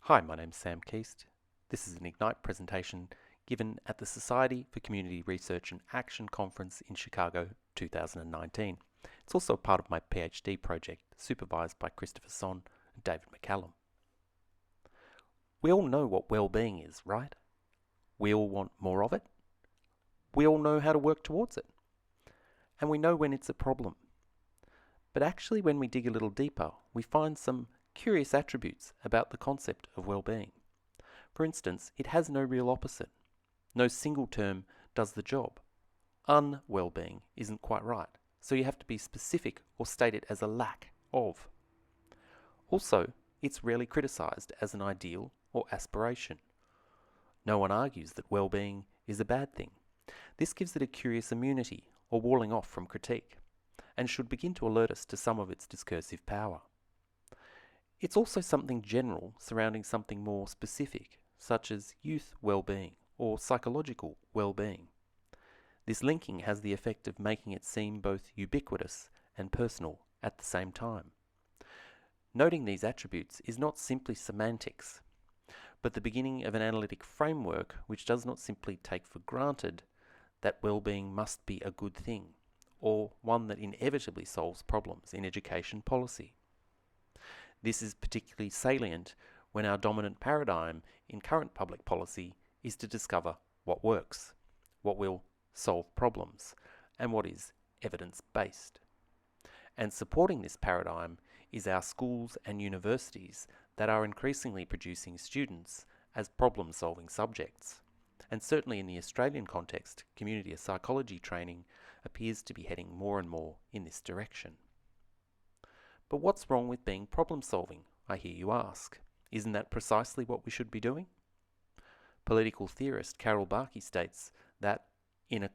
Hi, my name's Sam Keast. This is an Ignite presentation given at the Society for Community Research and Action Conference in Chicago 2019. It's also part of my PhD project, supervised by Christopher Son and David McCallum. We all know what well-being is, right? We all want more of it. We all know how to work towards it. And we know when it's a problem. But actually, when we dig a little deeper, we find some curious attributes about the concept of well-being. For instance, it has no real opposite. No single term does the job. Un-well-being isn't quite right, so you have to be specific or state it as a lack of. Also, it's rarely criticized as an ideal or aspiration. No one argues that well-being is a bad thing. This gives it a curious immunity or walling off from critique, and should begin to alert us to some of its discursive power. It's also something general surrounding something more specific, such as youth well-being or psychological well-being. This linking has the effect of making it seem both ubiquitous and personal at the same time. Noting these attributes is not simply semantics, but the beginning of an analytic framework which does not simply take for granted that well-being must be a good thing, or one that inevitably solves problems in education policy. This is particularly salient when our dominant paradigm in current public policy is to discover what works, what will solve problems, and what is evidence-based. And supporting this paradigm is our schools and universities that are increasingly producing students as problem-solving subjects. And certainly in the Australian context, community psychology training appears to be heading more and more in this direction. But what's wrong with being problem-solving, I hear you ask? Isn't that precisely what we should be doing? Political theorist Carol Barkey states that in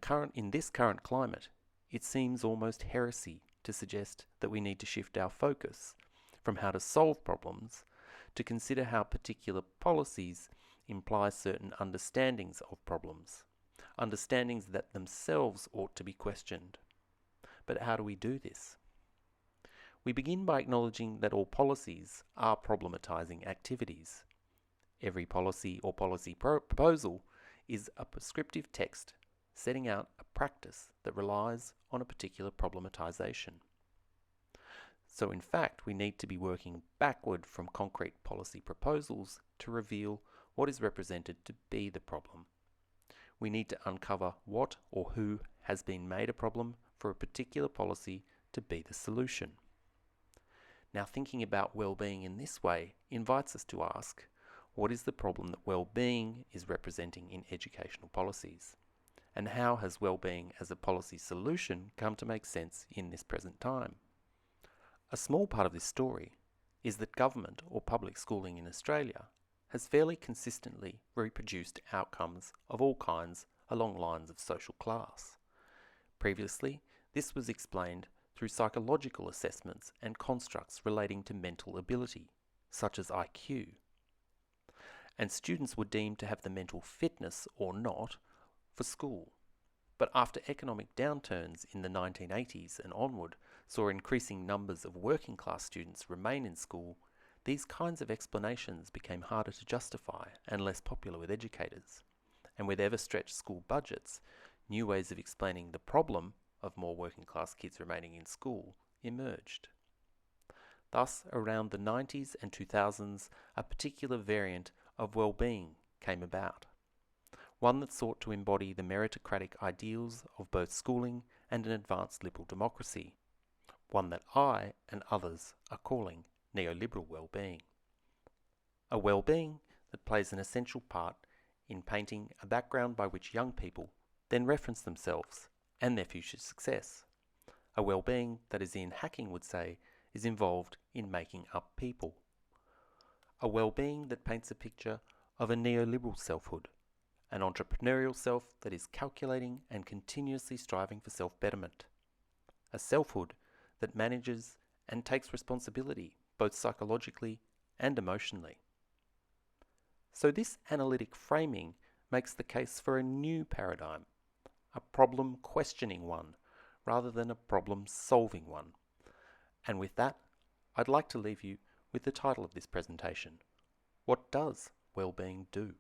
this current climate, it seems almost heresy to suggest that we need to shift our focus from how to solve problems to consider how particular policies imply certain understandings of problems, understandings that themselves ought to be questioned. But how do we do this? We begin by acknowledging that all policies are problematizing activities. Every policy or policy proposal is a prescriptive text setting out a practice that relies on a particular problematization. So in fact, we need to be working backward from concrete policy proposals to reveal what is represented to be the problem. We need to uncover what or who has been made a problem for a particular policy to be the solution. Now, thinking about well-being in this way invites us to ask, what is the problem that well-being is representing in educational policies? And how has well-being as a policy solution come to make sense in this present time? A small part of this story is that government or public schooling in Australia has fairly consistently reproduced outcomes of all kinds along lines of social class. Previously, this was explained through psychological assessments and constructs relating to mental ability, such as IQ. And students were deemed to have the mental fitness or not for school. But after economic downturns in the 1980s and onward saw increasing numbers of working class students remain in school, these kinds of explanations became harder to justify and less popular with educators. And with ever-stretched school budgets, new ways of explaining the problem of more working class kids remaining in school emerged. Thus, around the 90s and 2000s, a particular variant of well-being came about. One that sought to embody the meritocratic ideals of both schooling and an advanced liberal democracy. One that I and others are calling neoliberal well-being. A well-being that plays an essential part in painting a background by which young people then reference themselves and their future success. A well-being that, as Ian Hacking would say, is involved in making up people. A well-being that paints a picture of a neoliberal selfhood, an entrepreneurial self that is calculating and continuously striving for self-betterment. A selfhood that manages and takes responsibility both psychologically and emotionally. So this analytic framing makes the case for a new paradigm, a problem-questioning one, rather than a problem-solving one. And with that, I'd like to leave you with the title of this presentation, What does Wellbeing do?